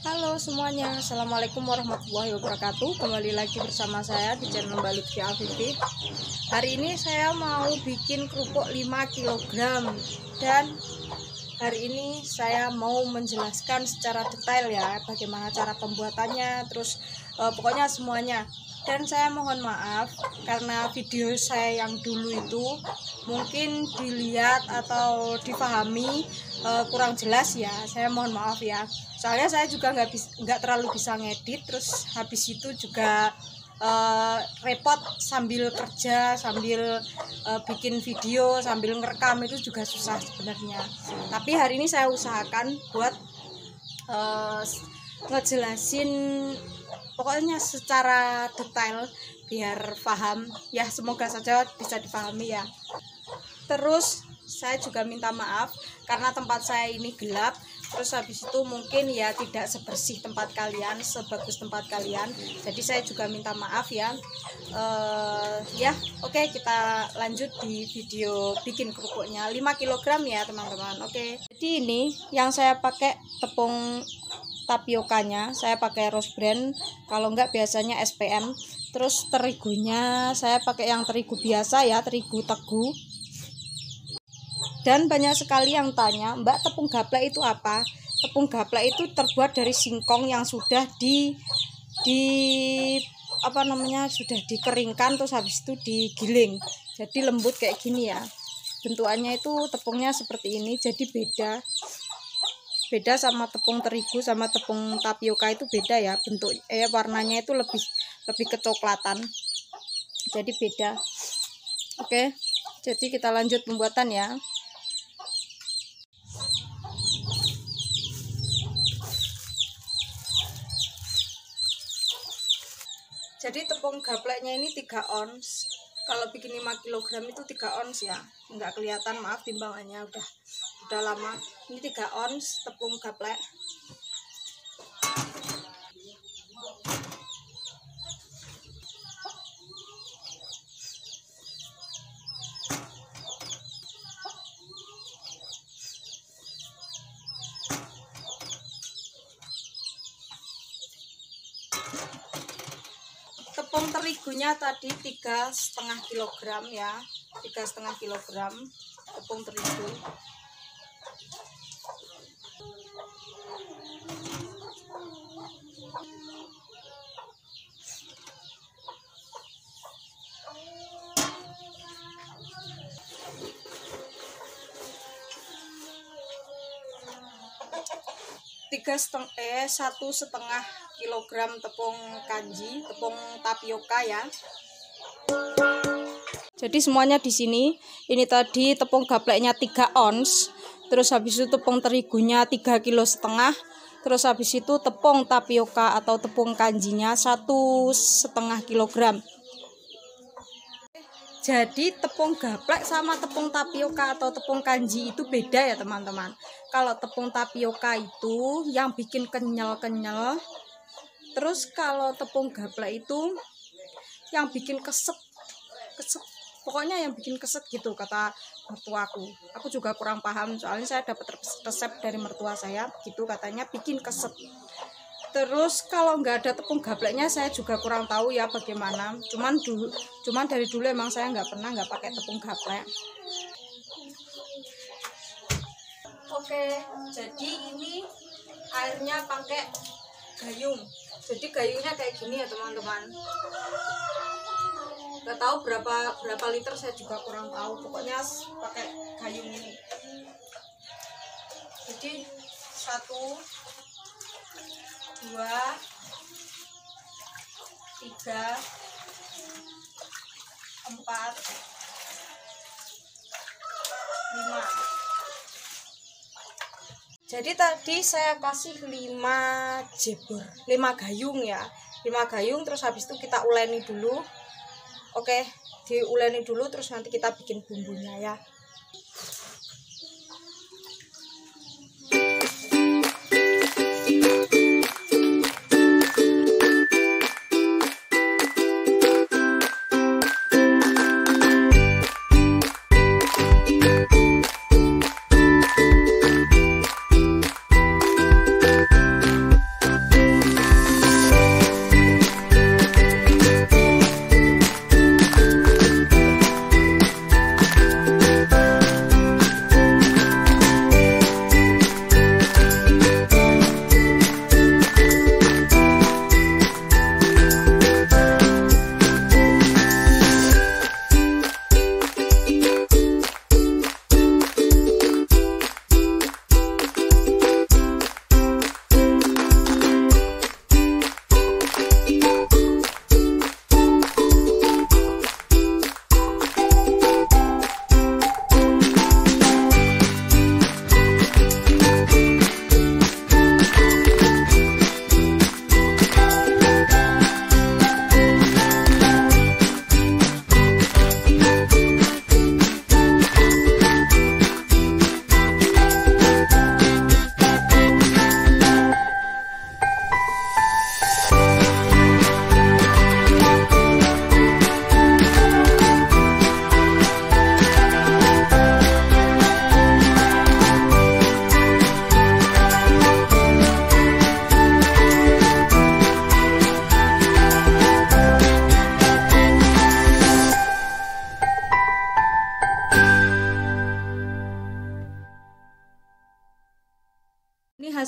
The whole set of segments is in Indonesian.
Halo semuanya, Assalamualaikum warahmatullahi wabarakatuh. Kembali lagi bersama saya di channel Mbak Lutfi Afifi. Hari ini saya mau bikin kerupuk 5 kg. Dan hari ini saya mau menjelaskan secara detail ya bagaimana cara pembuatannya, terus pokoknya semuanya. Dan saya mohon maaf karena video saya yang dulu itu mungkin dilihat atau dipahami kurang jelas ya. Saya mohon maaf ya. Soalnya saya juga nggak terlalu bisa ngedit, terus habis itu juga repot sambil kerja, sambil bikin video, sambil ngerekam itu juga susah sebenarnya. Tapi hari ini saya usahakan buat ngejelasin pokoknya secara detail biar paham ya, semoga saja bisa dipahami ya. Terus saya juga minta maaf karena tempat saya ini gelap, terus habis itu mungkin ya tidak sebersih tempat kalian, sebagus tempat kalian, jadi saya juga minta maaf ya. Oke, kita lanjut di video bikin kerupuknya 5 kg ya teman-teman. Oke, jadi ini yang saya pakai tepung tapiokanya, saya pakai Rose Brand, kalau enggak biasanya SPM. Terus terigunya saya pakai yang terigu biasa ya, terigu tegu. Dan banyak sekali yang tanya, Mbak, tepung gaplek itu apa? Tepung gaplek itu terbuat dari singkong yang sudah sudah dikeringkan, terus habis itu digiling. Jadi lembut kayak gini ya. Bentukannya itu tepungnya seperti ini, jadi beda sama tepung terigu sama tepung tapioka itu beda ya, bentuk warnanya itu lebih kecoklatan, jadi beda. Oke, jadi kita lanjut pembuatan ya. Jadi tepung gapleknya ini 3 ons. Kalau bikin 5 kg itu 3 ons ya. Enggak kelihatan, maaf timbangannya udah lama. Ini 3 ons tepung gaplek. Tepung terigunya tadi 3,5 kg ya, 3,5 kg tepung terigu. Satu setengah kilogram tepung kanji, tepung tapioka ya. Jadi semuanya di sini. Ini tadi tepung gapleknya 3 ons, terus habis itu tepung terigunya 3,5 kg, terus habis itu tepung tapioka atau tepung kanjinya 1,5 kg. Jadi tepung gaplek sama tepung tapioka atau tepung kanji itu beda ya teman-teman. Kalau tepung tapioka itu yang bikin kenyal-kenyal, terus kalau tepung gaplek itu yang bikin keset. Pokoknya yang bikin keset gitu kata mertuaku. Aku juga kurang paham soalnya saya dapat resep dari mertua saya gitu, katanya bikin keset. Terus kalau nggak ada tepung gapleknya saya juga kurang tahu ya bagaimana. Cuman dari dulu emang saya nggak pakai tepung gaplek. Oke, jadi ini airnya pakai gayung. Jadi gayungnya kayak gini ya teman-teman. Nggak tahu berapa liter, saya juga kurang tahu. Pokoknya pakai gayung ini. Jadi 1, 2, 3, 4, 5. Jadi tadi saya kasih 5 jebor, 5 gayung ya, 5 gayung. Terus habis itu kita uleni dulu. Oke, diuleni dulu, terus nanti kita bikin bumbunya ya.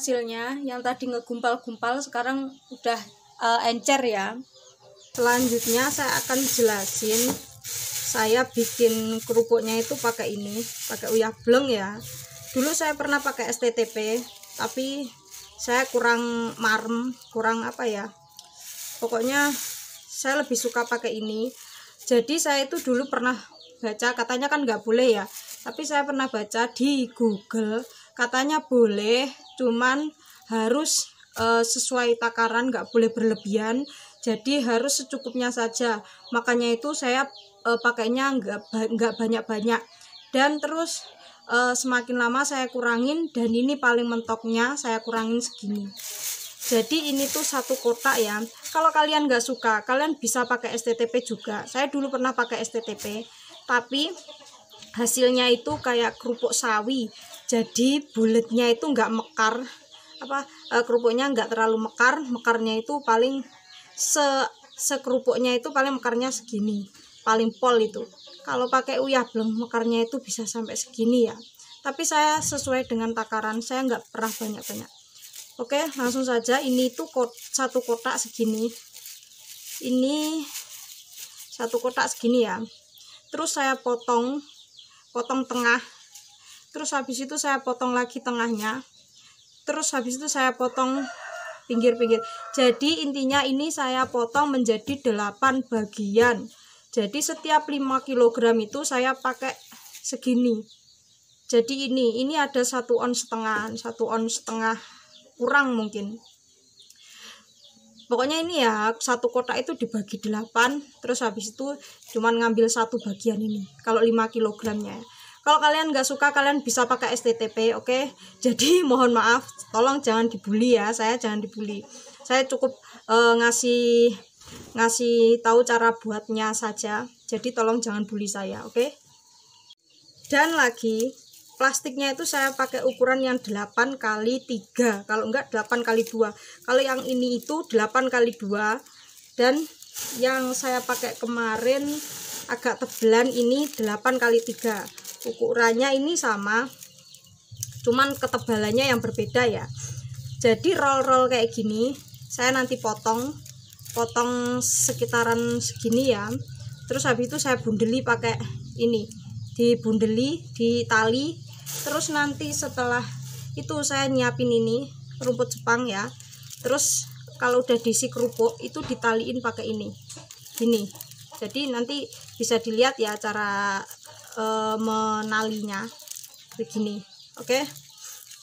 hasilnya. Yang tadi ngegumpal-gumpal sekarang udah encer ya. Selanjutnya saya akan jelasin saya bikin kerupuknya itu pakai ini, pakai uyah bleng ya. Dulu saya pernah pakai STTP, tapi saya kurang marem, kurang apa ya. Pokoknya saya lebih suka pakai ini. Jadi saya itu dulu pernah baca, katanya kan nggak boleh ya. Tapi saya pernah baca di Google, katanya boleh, cuman harus sesuai takaran, nggak boleh berlebihan. Jadi harus secukupnya saja. Makanya itu saya pakainya nggak banyak-banyak. Dan terus semakin lama saya kurangin, dan ini paling mentoknya saya kurangin segini. Jadi ini tuh 1 kotak ya. Kalau kalian nggak suka, kalian bisa pakai STTP juga. Saya dulu pernah pakai STTP, tapi hasilnya itu kayak kerupuk sawi. Jadi buletnya itu nggak mekar, kerupuknya nggak terlalu mekar. Mekarnya itu paling sekerupuknya itu paling mekarnya segini, paling pol itu. Kalau pakai uyah bleng mekarnya itu bisa sampai segini ya. Tapi saya sesuai dengan takaran, saya nggak pernah banyak-banyak. Oke, langsung saja. Ini tuh 1 kotak segini. Ini 1 kotak segini ya. Terus saya potong tengah. Terus habis itu saya potong lagi tengahnya. Terus habis itu saya potong pinggir-pinggir. Jadi intinya ini saya potong menjadi 8 bagian. Jadi setiap 5 kg itu saya pakai segini. Jadi ini ada 1,5 ons, 1,5 ons kurang mungkin. Pokoknya ini ya, 1 kotak itu dibagi 8. Terus habis itu cuman ngambil 1 bagian ini. Kalau 5 kg-nya. Kalau kalian nggak suka, kalian bisa pakai STTP, oke? Jadi mohon maaf, tolong jangan dibully ya. Saya jangan dibully. Saya cukup ngasih tahu cara buatnya saja. Jadi tolong jangan bully saya, oke? Dan lagi plastiknya itu saya pakai ukuran yang 8 kali 3, kalau enggak 8 kali 2. Kalau yang ini itu 8 kali 2, dan yang saya pakai kemarin agak tebelan ini 8 kali 3. Ukurannya ini sama, cuman ketebalannya yang berbeda ya. Jadi roll-roll kayak gini saya nanti potong sekitaran segini ya. Terus habis itu saya bundeli pakai ini, dibundeli, ditali. Terus nanti setelah itu saya nyiapin ini rumput Jepang ya. Terus kalau udah diisi kerupuk itu ditaliin pakai ini gini. Jadi nanti bisa dilihat ya cara menalinya begini, oke?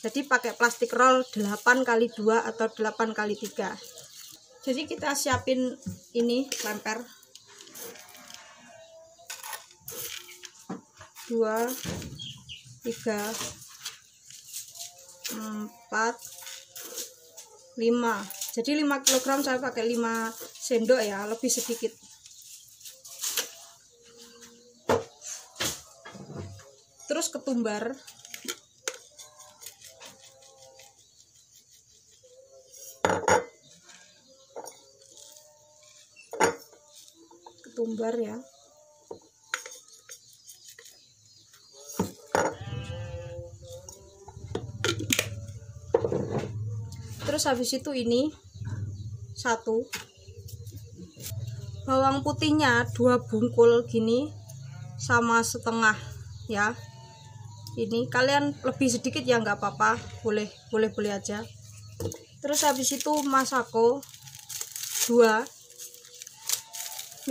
Jadi pakai plastik roll 8 kali 2 atau 8 kali 3. Jadi kita siapin ini lemper 2, 3, 4, 5. Jadi 5 kg saya pakai 5 sendok ya, lebih sedikit. Terus ketumbar. Ketumbar ya. Terus habis itu ini 1. Bawang putihnya 2 bungkul gini sama setengah ya. Ini kalian lebih sedikit ya nggak apa-apa, boleh aja. Terus habis itu masako 2,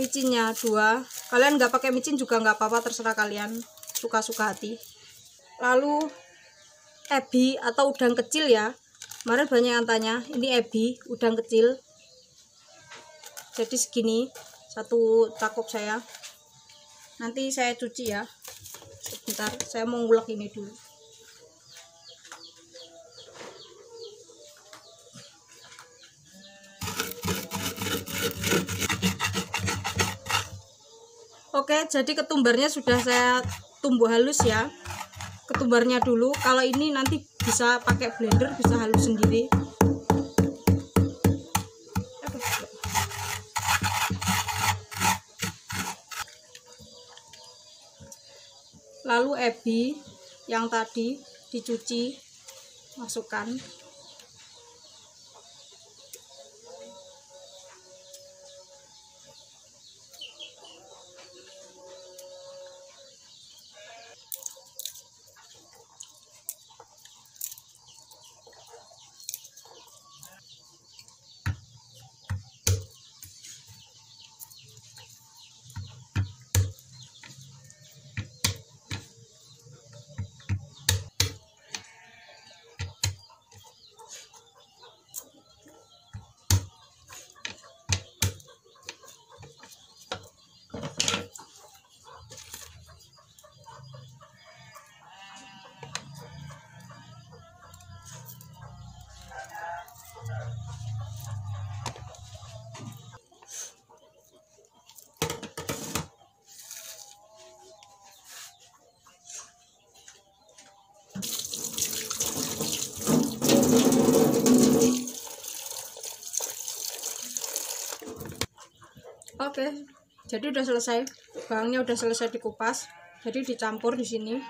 micinnya 2. Kalian nggak pakai micin juga nggak apa-apa, terserah kalian, suka-suka hati. Lalu ebi atau udang kecil ya. Kemarin banyak yang tanya, ini ebi, udang kecil. Jadi segini, 1 cakop saya. Nanti saya cuci ya. Sebentar, saya mau ngulek ini dulu. Oke, jadi ketumbarnya sudah saya tumbuk halus ya. Ketumbarnya dulu. Kalau ini nanti bisa pakai blender, bisa halus sendiri. Lalu ebi yang tadi dicuci masukkan. Oke, jadi udah selesai, bawangnya udah selesai dikupas, jadi dicampur di sini,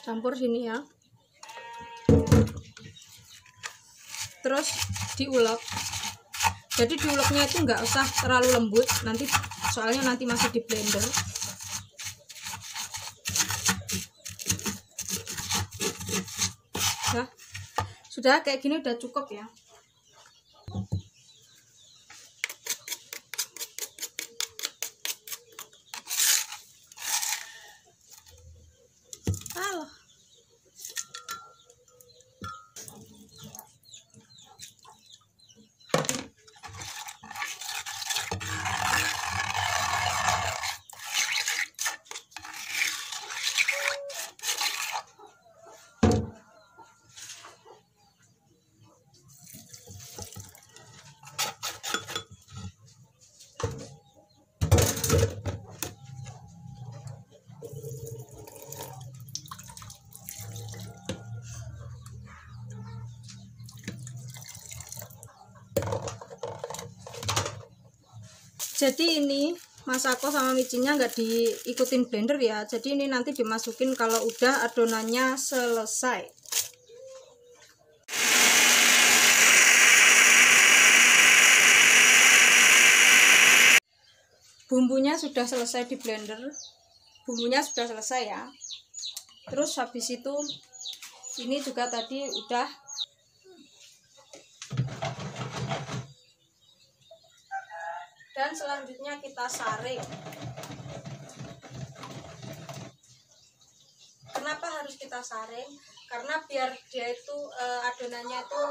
campur sini ya, terus diulek. Jadi diuleknya itu nggak usah terlalu lembut, nanti soalnya nanti masih di blender. Nah, sudah kayak gini udah cukup ya. Jadi ini masako sama micinnya nggak diikutin blender ya. Jadi ini nanti dimasukin kalau udah adonannya selesai. Bumbunya sudah selesai di blender. Bumbunya sudah selesai ya. Terus habis itu ini juga tadi udah dan selanjutnya kita saring. Kenapa harus kita saring? Karena biar dia itu adonannya itu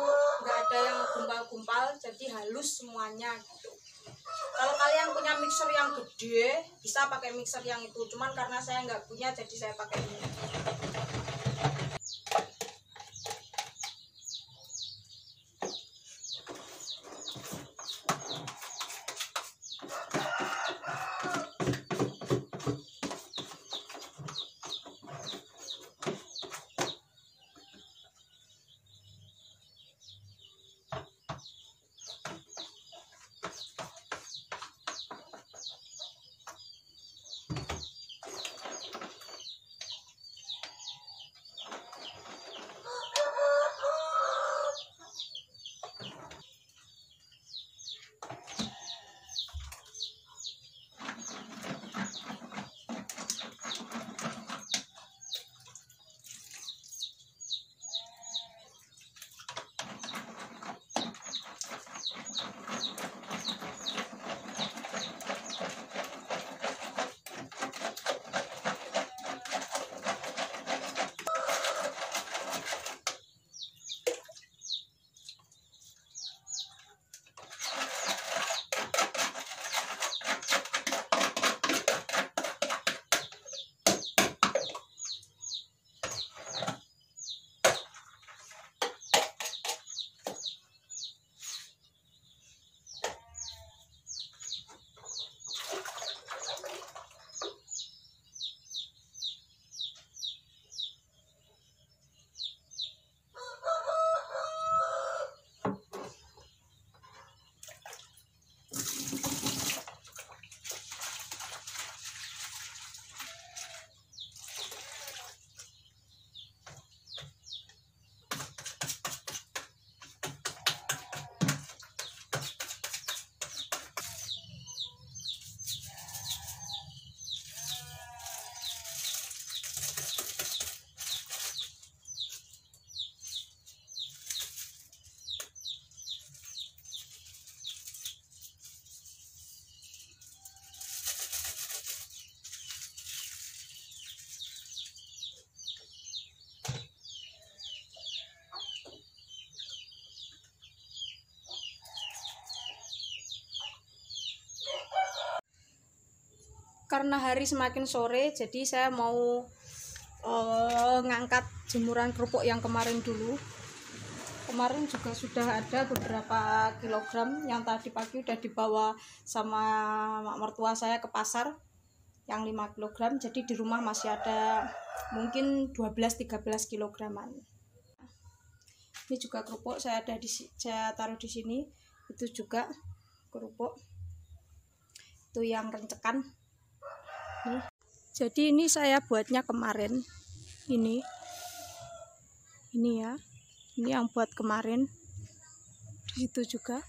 nggak ada yang gumpal-gumpal, jadi halus semuanya gitu. Kalau kalian punya mixer yang gede, bisa pakai mixer yang itu. Cuman karena saya nggak punya, jadi saya pakai ini. Karena hari semakin sore, jadi saya mau ngangkat jemuran kerupuk yang kemarin dulu. Kemarin juga sudah ada beberapa kilogram yang tadi pagi udah dibawa sama mak mertua saya ke pasar yang 5 kg. Jadi di rumah masih ada mungkin 12-13 kilograman. Ini juga kerupuk saya taruh di sini. Itu juga kerupuk itu yang rencekan nih. Jadi ini saya buatnya kemarin, ini ya, ini yang buat kemarin. Di situ juga.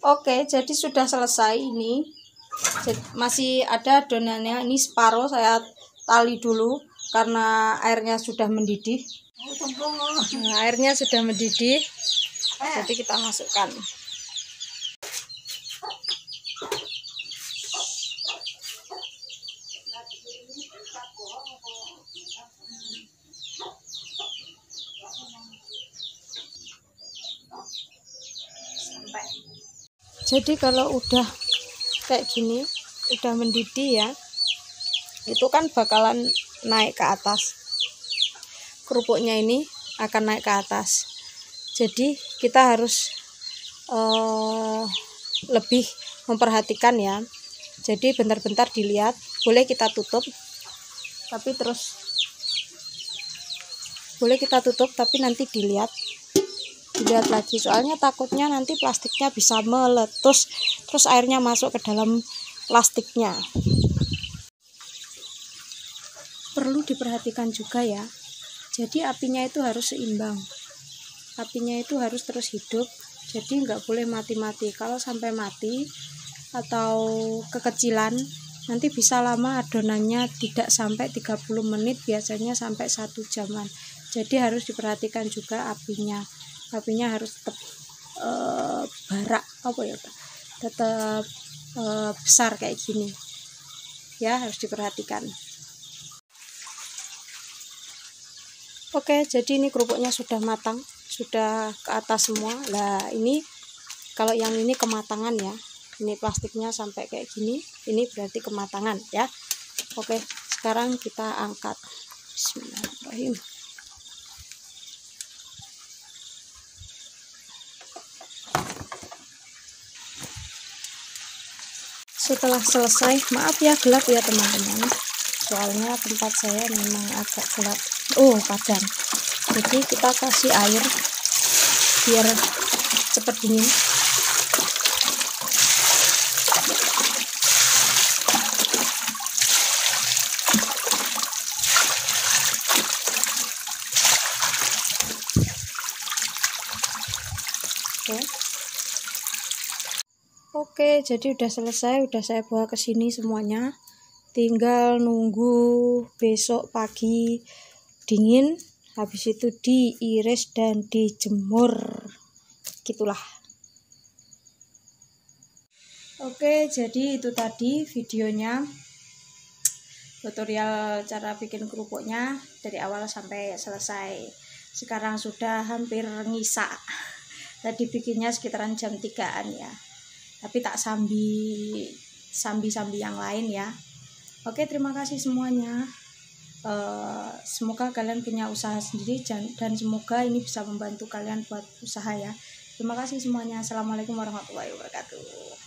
Oke, jadi sudah selesai ini. Masih ada adonannya, ini separuh saya tali dulu karena airnya sudah mendidih. Nah, airnya sudah mendidih, jadi kita masukkan. Jadi kalau udah kayak gini, udah mendidih ya, itu kan bakalan naik ke atas. Kerupuknya ini akan naik ke atas. Jadi kita harus lebih memperhatikan ya. Jadi bentar-bentar dilihat, boleh kita tutup, tapi nanti dilihat lagi, soalnya takutnya nanti plastiknya bisa meletus, terus airnya masuk ke dalam plastiknya. Perlu diperhatikan juga ya, jadi apinya itu harus seimbang, apinya itu harus terus hidup, jadi nggak boleh mati-mati. Kalau sampai mati atau kekecilan, nanti bisa lama adonannya, tidak sampai 30 menit, biasanya sampai 1 jaman. Jadi harus diperhatikan juga apinya harus tetap tetap besar kayak gini ya, harus diperhatikan. Oke, jadi ini kerupuknya sudah matang, sudah ke atas semua. Nah ini kalau yang ini kematangan ya, ini plastiknya sampai kayak gini, ini berarti kematangan ya. Oke, sekarang kita angkat. Bismillahirrahmanirrahim. Setelah selesai, maaf ya gelap ya teman-teman, soalnya tempat saya memang agak gelap, padam. Jadi kita kasih air biar cepat dingin. Oke, jadi udah selesai, udah saya bawa ke sini semuanya. Tinggal nunggu besok pagi dingin, habis itu diiris dan dijemur. Gitulah. Oke, jadi itu tadi videonya. Tutorial cara bikin kerupuknya dari awal sampai selesai. Sekarang sudah hampir ngisa. Tadi bikinnya sekitaran jam 3-an ya. Tapi tak sambi yang lain ya. Oke, terima kasih semuanya. Semoga kalian punya usaha sendiri dan semoga ini bisa membantu kalian buat usaha ya. Terima kasih semuanya. Assalamualaikum warahmatullahi wabarakatuh.